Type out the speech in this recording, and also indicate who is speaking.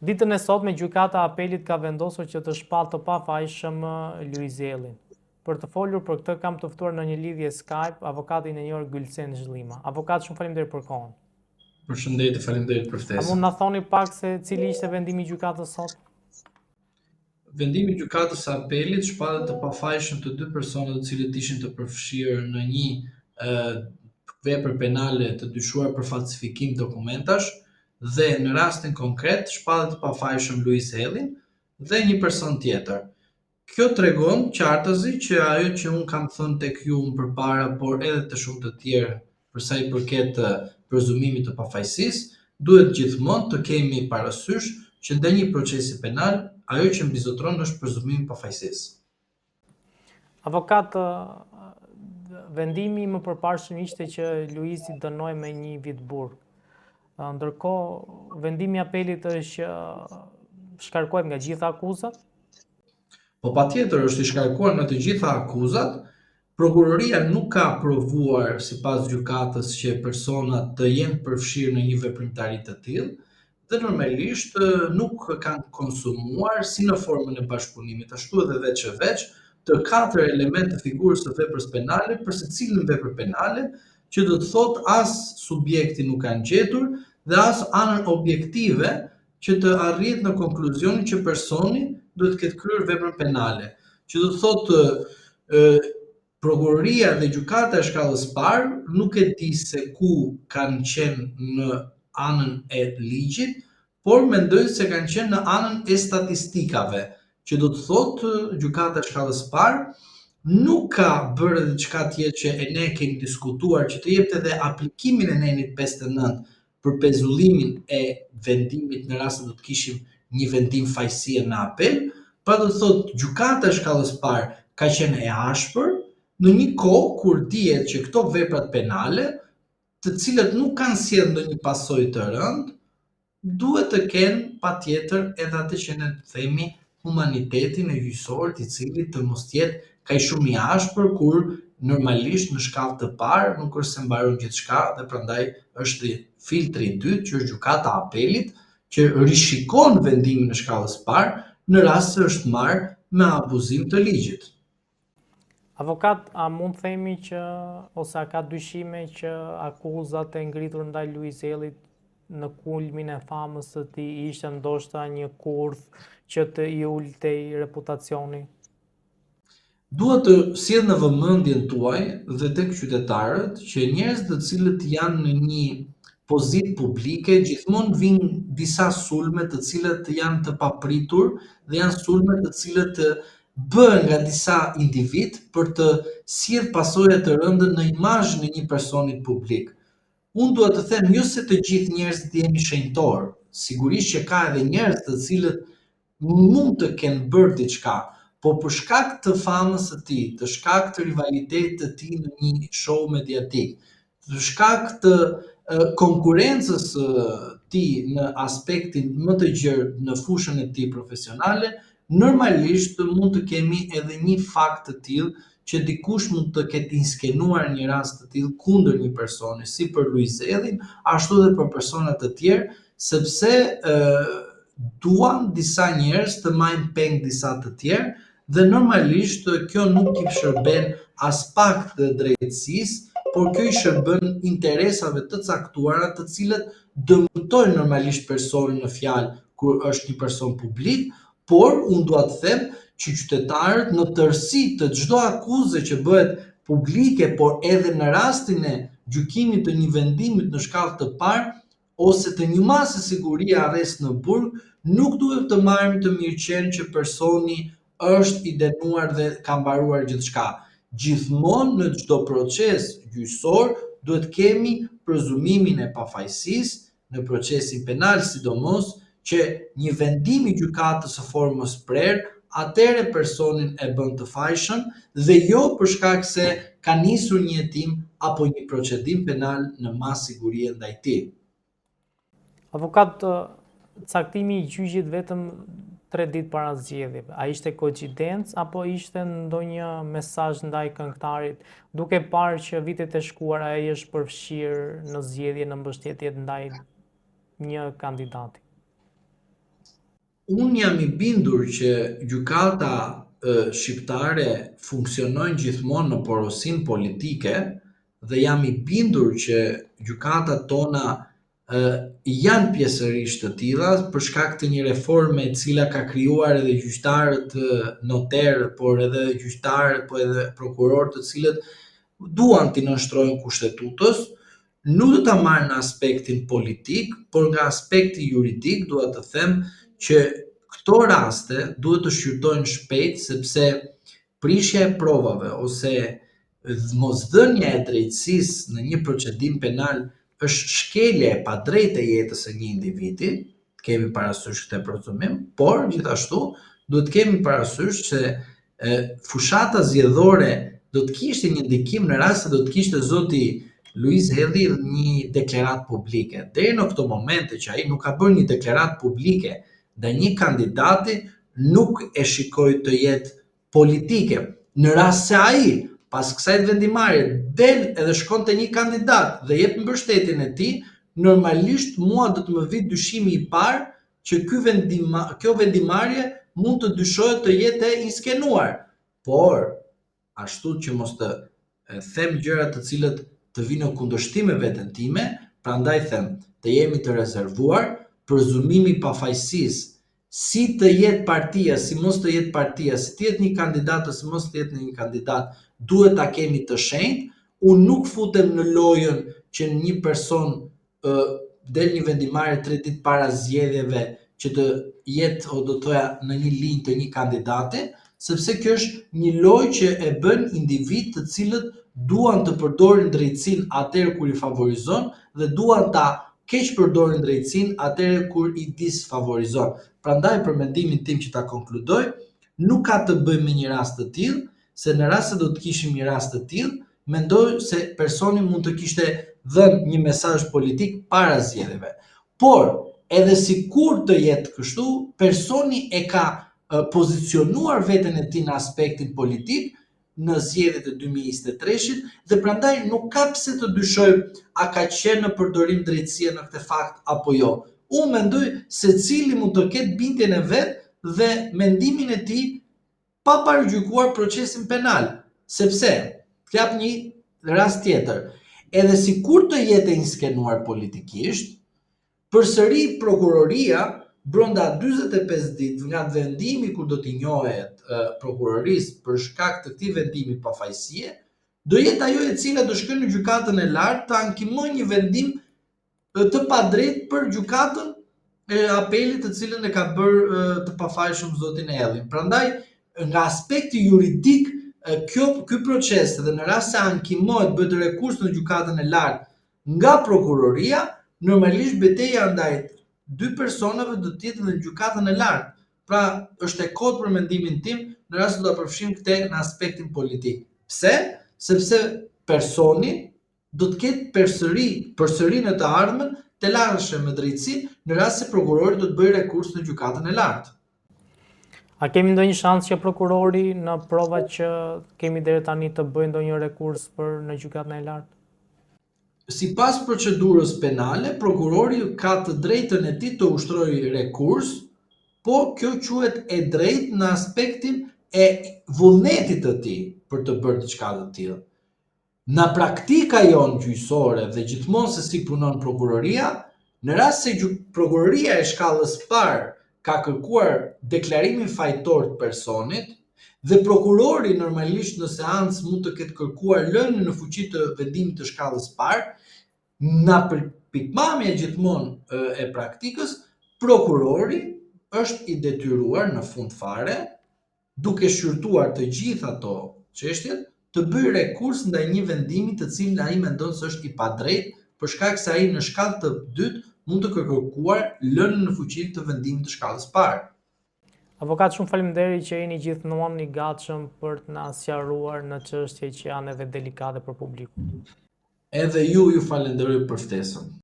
Speaker 1: Ditën e sotme gjykata e apelit ka vendosur që të shpallë të pafajshëm Luizellin. Për të folur për këtë kam të ftuar në një lidhje Skype avokatin e njohur Gylsen Zhllima. Avokat, shumë faleminderit për kohën.
Speaker 2: Përshëndetje, faleminderit për
Speaker 1: A
Speaker 2: ftesën.
Speaker 1: mund na thoni pak se cili ishte vendimi i gjykatës sot?
Speaker 2: Vendimi i gjykatës së apelit shpallet të pafajshëm të dy personat të cilët ishin të përfshirë në një vepër penale të dyshuar për falsifikim dokumentash dhe në rastin konkret shpallet të pafajshëm Luizellin dhe një person tjetër. Kjo tregon qartësi që ajo që un kam thënë tek ju më përpara, por edhe të shumë të tjerë për sa i përket prezumimit të pafajësisë, duhet gjithmonë të kemi parasysh që ndaj një procesi penal ajo që mbizotron është prezumimi i pafajësisë.
Speaker 1: Avokat, vendimi më përparshëm ishte që Luizi dënohej me 1 vit burg. Ndërkohë, vendimi i apelit është që shkarkohet nga gjitha akuzat.
Speaker 2: Po patjetër është i shkarkuar nga të gjitha akuzat. Prokuroria nuk ka provuar sipas gjykatës që personat të jenë përfshirë në një veprimtari të tillë dhe normalisht nuk kanë konsumuar si në formën e bashkëpunimit, ashtu edhe veç e veç të 4 elementë të figurës së veprës penale për secilën vepër penale, që do të thotë as subjekti nuk kanë gjetur dhe as anën objektive që të arrihet në konkluzionin që personi duhet të ketë kryer veprën penale. Që do të thotë prokuroria dhe gjykata e shkallës parë nuk e di se ku kanë qenë në anën e ligjit, por mendoj se kanë qenë në anën e statistikave, që do të thotë gjykata e shkallës parë nuk ka bërë diçka tjetër që e ne kemi diskutuar, që të jepte edhe aplikimin e nenit 59 për pezullimin e vendimit në rast se do të kishim një vendim fajësie në apel, pra do të thotë gjykata e shkallës parë ka qenë e ashpër në një kohë kur dihet që këto veprat penale, të cilët nuk kanë sjellë ndonjë pasojë të rëndë, duhet të kenë patjetër edhe atë që ne themi humanitetin e gjyqësorit, i cili të mos jetë kaq shumë i ashpër kur normalisht në shkallë të parë nuk është se mbaron gjithçka dhe prandaj është filtri i dytë që është gjykata e apelit që rishikon vendimin e shkallës parë në rast se është marrë me abuzim të ligjit.
Speaker 1: Avokat, a mund themi që, ose a ka dyshime që akuzat e ngritur ndaj Luizellit në kulmin e famës së tij ishte ndoshta një kurth që të i ultej reputacioni?
Speaker 2: Dua të sjell në vëmendjen tuaj dhe tek qytetarët që njerëz të cilët janë në një pozitë publike gjithmonë vinë disa sulme të cilët janë të papritur dhe janë sulme të cilët bëhen nga disa individ për të sjellë pasoja të rënda në imazhin e një personi publik. Unë dua të them jo se të gjithë njerëzit jemi shenjtor, sigurisht që ka edhe njerëz të cilët mund të kenë bërë diçka, po për shkak të famës së tij, të shkak të rivalitetit të tij në një show mediatik, të shkak të konkurrencës së tij në aspektin më të gjerë në fushën e tij profesionale, normalisht mund të kemi edhe një fakt të tillë që dikush mund të ketë inskenuar një rast të tillë kundër një personi, si për Luizellin, ashtu edhe për persona të tjerë, sepse duan disa njerëz të marrin peng disa të tjerë dhe normalisht kjo nuk i shërben as pak të drejtësisë, por kjo i shërben interesave të caktuara të cilët dëmtojnë normalisht personin në fjalë kur është një person publik, por unë dua të them që qytetarët në tërësi të çdo akuze që bëhet publike, por edhe në rastin e gjykimit të një vendimi në shkallë të parë ose të një mase sigurie arrest në burg, nuk duhet të marrim të mirëqenë që personi është i dënuar dhe ka mbaruar gjithçka. Gjithmonë në çdo proces gjyqësor duhet kemi prezumimin e pafajësisë në procesin penal, sidomos që një vendim i gjykatës së formës prerë, atëherë personin e bën të fajshëm dhe jo për shkak se ka nisur një hetim apo një procedim penal në mas sigurie ndaj tij.
Speaker 1: Avokat, caktimi i gjyqit vetëm 3 ditë para zgjedhjeve, a ishte koincidencë apo ishte ndonjë mesazh ndaj këngëtarit, duke parë që vitet e shkuara ai është përfshirë në zgjedhje në mbështetje ndaj një kandidati?
Speaker 2: Unë jam i bindur që gjykata shqiptare funksionojnë gjithmonë në porosin politike dhe jam i bindur që gjykatat tona janë pjesërisht të tilla për shkak të një reforme e cila ka krijuar edhe gjyqtarët noterë, por edhe gjyqtarët, po edhe prokurorët të cilët duan t'i nënshtrojnë kushtetutës, nuk do ta marr në aspektin politik, por nga aspekti juridik dua të them që këto raste duhet të shqyrtohen shpejt sepse prishja e provave ose mosdhënia e drejtësisë në një procedim penal është shkelje e padrejtë e jetës së një individi, kemi parasysh këtë prezumim, por gjithashtu duhet kemi parasysh se fushata zgjedhore do të kishte një ndikim në rast se do të kishte zoti Luiz Helli një deklaratë publike. Deri në këto momente që ai nuk ka bërë një deklaratë publike ndaj një kandidati, nuk e shikoj të jetë politike. Në rast se ai pas kësaj vendimarrje del edhe shkon te një kandidat dhe jep mbështetjen e tij, normalisht mua do të më vi dyshimi i parë që kjo vendimarrje mund të dyshohet të jetë e inskenuar. Por ashtu që mos të them gjëra të cilët të vinë në kundërshtim me veten time, prandaj them, të jemi të rezervuar, prezumimi i pafajësisë, si të jetë partia, si mos të jetë partia, si të jetë një kandidat ose mos të jetë një kandidat, duhet ta kemi të shenjtë. Unë nuk futem në lojën që një person del një vendimarrje 3 ditë para zgjedhjeve që të jetë, o do thoya, në një linjë të një kandidati, sepse kjo është një lojë që e bën individ të cilët duan të përdorin drejtësinë atëherë kur i favorizon dhe duan ta keq përdorin drejtësinë atëherë kur i disfavorizon. Prandaj për mendimin tim që ta konkludoj, nuk ka të bëjë me një rast të tillë, se në rast se do të kishim një rast të tillë, mendoj se personi mund të kishte dhënë një mesazh politik para zgjedhjeve. Por edhe sikur të jetë kështu, personi e ka pozicionuar veten e tij në aspektin politik në zgjedhjet e 2023-shit dhe prandaj nuk ka pse të dyshoj a ka qenë në përdorim drejtësia në këtë fakt apo jo. Unë mendoj secili mund të ketë bindjen e vet dhe mendimin e tij pa paragjykuar procesin penal, sepse të jap një rast tjetër. Edhe sikur të jetë e inskenuar politikisht, përsëri prokuroria brenda 45 ditë nga vendimi kur do t'i njohet prokurorisë për shkak të këtij vendimi pafajësie, do jetë ajo e cila do shkojë në gjykatën e lartë të ankimojë një vendim të padrejtë për gjykatën e apelit të cilën e ka bërë të pafajshëm zotin Ellin. Prandaj, nga aspekti juridik, ky proces dhe në rast se ankimohet, bëhet rekurs në gjykatën e lartë nga prokuroria, normalisht betejë ndaj dy personave do të jetë në gjykatën e lartë. Pra, është e kotë për mendimin tim në rast se do ta përfshim këtë në aspektin politik. Pse? Sepse personi do të ketë përsëri në të ardhmen të larshëm me drejtësi në rast se prokurori do të bëjë rekurs në gjykatën e lartë.
Speaker 1: A kemi ndonjë shans që prokurori në provat që kemi deri tani të bëjë ndonjë rekurs për në gjykatën e lartë?
Speaker 2: Sipas procedurës penale, prokurori ka të drejtën e tij të ushtrojë rekurs, po kjo quhet e drejtë në aspektin e vullnetit të tij për të bërë diçka të tillë. Në praktika jonë gjyqësore dhe gjithmonë se si punon prokuroria, në rast se prokuroria e shkallës parë ka kërkuar deklarimin fajtor të personit dhe prokurori normalisht në seancë mund të ketë kërkuar lënien në fuqi të vendimit të shkallës parë, nga pikpamja gjithmonë e praktikës, prokurori është i detyruar në fund fare, duke shqyrtuar të gjitha ato çështjet, të bëjë rekurs ndaj një vendimi të cilin ai mendon se është i padrejtë, për shkak se ai në shkallë të dytë mund të kërkuar lënien në fuqi të vendimit të shkallës parë.
Speaker 1: Avokat, shumë faleminderit që jeni gjithmonë i gatshëm për të na sqaruar në çështje që janë edhe delikate për publikun.
Speaker 2: Edhe ju falenderoj për ftesën.